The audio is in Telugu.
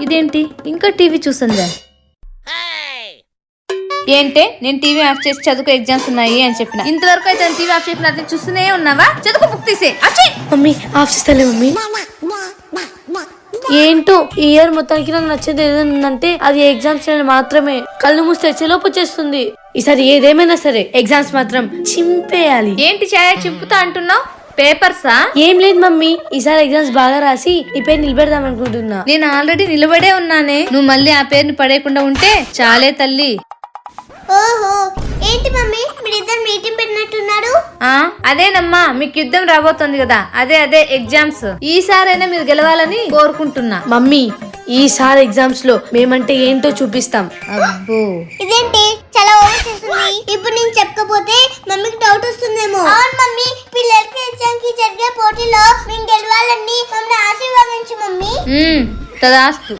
ఇదేంటి ఇంకా టీవీ చూస్తుందా? ఏంటే నేను టీవీ ఆఫ్ చేసి చదువుకో ఎగ్జామ్స్ ఉన్నాయి అని చెప్పిన. ఇంతవరకు అయితే టీవీ ఆఫ్ చేసిన అట్లా చూస్తూనే ఉన్నావా? చదువుకో, బుక్ తీసే. మమ్మీ ఆఫ్ చేస్తాలే మమ్మీ. ఏంటో ఈ ఇయర్ మొత్తానికి నాకు నచ్చేది ఏదంటే అది ఎగ్జామ్స్ మాత్రమే. కళ్ళు మూస్తే చెలోపు వచ్చేస్తుంది. ఈసారి ఏదేమైనా సరే ఎగ్జామ్స్ మాత్రం చింపేయాలి. ఏంటి ఛాయ చింపుతా అంటున్నావు? పేపర్సా? ఏం లేదు మమ్మీ, ఈసారి ఎగ్జామ్స్ బాగా రాసి ఈ పేరు నిలబెడదాం అనుకుంటున్నా. నేను ఆల్రెడీ నిలబడే ఉన్నానే. నువ్వు మళ్ళీ ఆ పేరుని పడేయకుండా ఉంటే చాలే తల్లి. ఓహో, ఏంటి మమ్మీ మీరిద్దరు మీటింగ్ పెట్టినట్టున్నారు? అదేనమ్మా, మీకు యుద్ధం రాబోతుంది కదా, అదే ఎగ్జామ్స్. ఈసారైనా మీరు గెలవాలని కోరుకుంటున్నా. మమ్మీ ఈసారి ఎగ్జామ్స్ లో మేమంటే ఏంటో చూపిస్తాం. అబ్బో, ఇదేంటి చాలా ఓవర్ చేస్తుంది. ఇప్పుడు నేను చెప్పకపోతే మమ్మీకి డౌట్ వస్తుందేమో. అవును మమ్మీ, పిల్లలకి ఎగ్జామ్ కి జరిగే పోటీలో మేము గెలవాలని మమ్మల్ని ఆశీర్వదించు మమ్మీ. తదాస్తు.